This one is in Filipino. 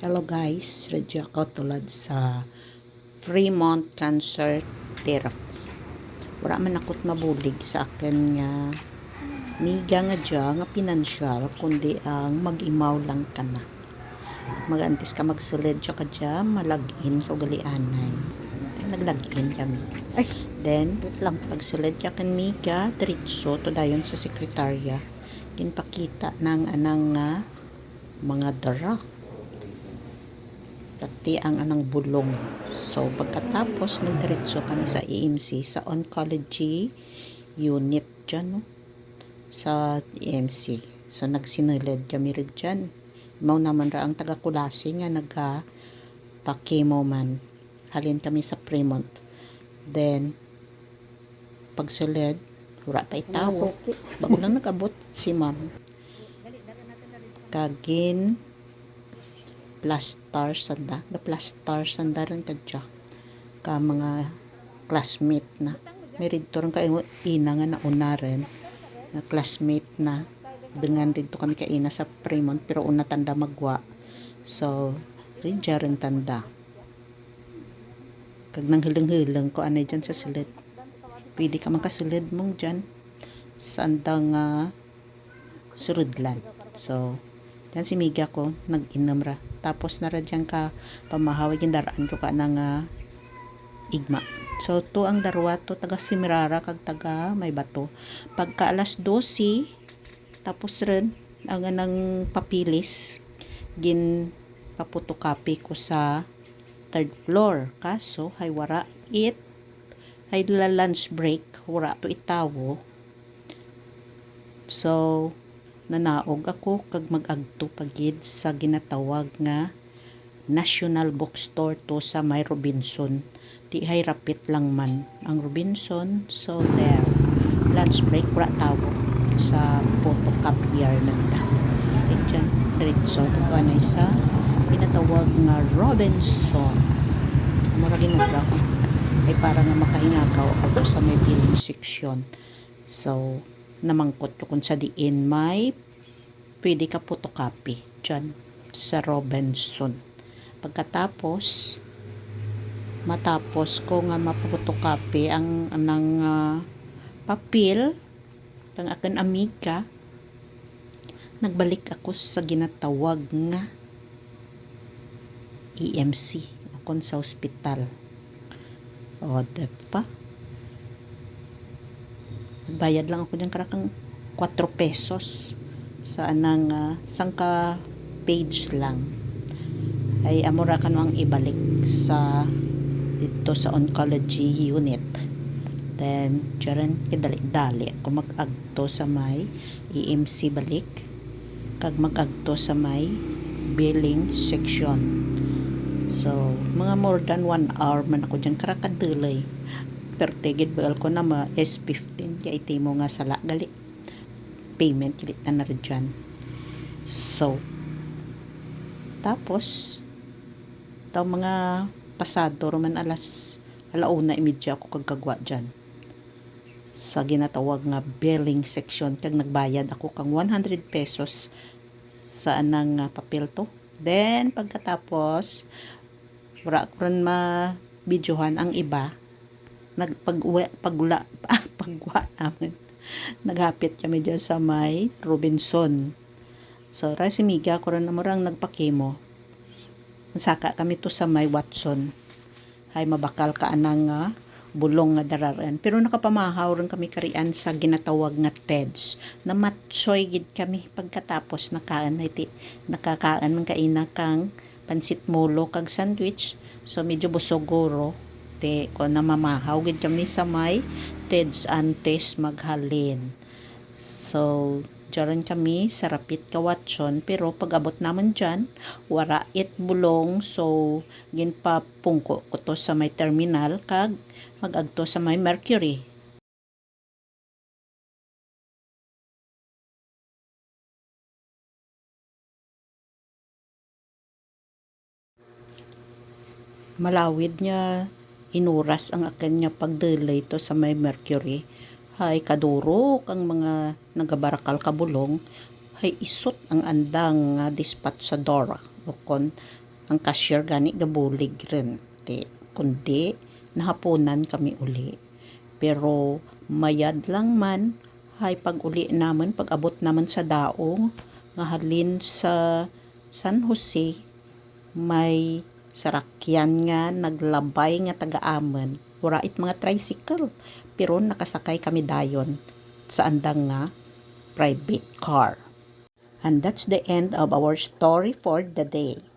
Hello guys, radyo ako tulad sa Fremont Cancer Therapy. Wala man ako't mabulig sa akin nga miga nga dya nga pinansyal kundi ang mag-imaw lang ka na. Magantis ka magsulid dya ka dya, malagin sa galianay. Naglagin kami. Then, lang pagsulid ka kan miga, diretso to dayon sa sekretarya. Kinpakita ng anang nga mga dara pati ang anang bulong. So, pagkatapos, nagdiretso kami sa EMC, sa oncology unit dyan, no? Sa EMC. So, nagsinulid kami rin dyan. Mau naman ra ang taga-kulasi nga nagpa-chemo man. Halin kami sa Fremont. Then, pagsulid, wala pa itawo. Bago lang nag-abot si ma'am. Kagin, plastar sanda rin kadya ka mga classmate na meridto rin ka ina nga nauna rin na classmate na dengan dito kami kaina sa Fremont pero una tanda magwa so rin tanda kag nang hilang ko anay dyan sa silid pwede ka makasilid mong dyan sa andang surudlan so dyan si Miga ko nag-inom ra tapos na radyan ka pamahawag yung daraan ko ka ng igma. So, to ang darwa to taga Simirara kag taga may bato. Pagka alas 12, tapos rin ang anang papilis gin paputokapi ko sa third floor. Kaso, hay wara it hay lunch break, wara to itawo. So, nanaog ako kag mag-agto pagid sa ginatawag nga National Bookstore to sa may Robinson. Di hay rapit lang man ang Robinson. So there, lunch break wala tawo sa photocopier nagda. Diyan, diretso ito anay sa ginatawag nga Robinson. Mura ginugla ko ay para nga makahingagaw ako sa may billing section. So, namangkot ko kung sa diin may pwede ka photocopy dyan sa Robinson. Pagkatapos matapos ko nga mapotocopy ang anang papel ng akin amiga nagbalik ako sa ginatawag nga EMC akon sa ospital o diba bayad lang ako dyan karakang 4 pesos sa anang sangka page lang ay amura ka ang ibalik sa dito sa oncology unit then dyan kidali-dali ako mag-agto sa may EMC balik kag mag-agto sa may billing section so mga more than 1 hour man ako dyan karakadulay pero tigid bagal ko na ma S15 kaya iti mo nga sala gali payment kilit na rin dyan so tapos daw mga pasado man alauna imidya ako kagkagwa dyan sa ginatawag nga billing section kag nagbayad ako kang 100 pesos sa anang papel to then pagkatapos wala ko rin ma-videohan ang iba pagwa namin naghapit kami dyan sa may Robinson so si Miga ko rin namurang nagpakemo saka kami to sa may Watson hay mabakal ka anang bulong nga dararan pero nakapamahaw rin kami karian sa ginatawag nga TEDS na matsoy gid kami pagkatapos nakakain man kaina kang pansit molo kag sandwich so medyo busogoro te ko na mamahaw gid kami sa may TEDS antes maghalin so diyan kami sa rapit ka Watson pero pag abot naman dyan wara it bulong so ginpapungko ko to sa may terminal kag mag-agto sa may Mercury malawid niya inuras ang akin niya pagdelay to sa may Mercury hay kaduro kang mga nagabarakal kabulong hay isot ang andang dispatchador o kon ang cashier gani gabulig rin. Kundi nahapunan kami uli. Pero mayad lang man, hay pag uli naman, pag abot naman sa daong, nga halin sa San Jose, may sarakyan nga naglabay nga taga-aman. Warait mga tricycle. Pero nakasakay kami dayon sa andang nga private car. And that's the end of our story for the day.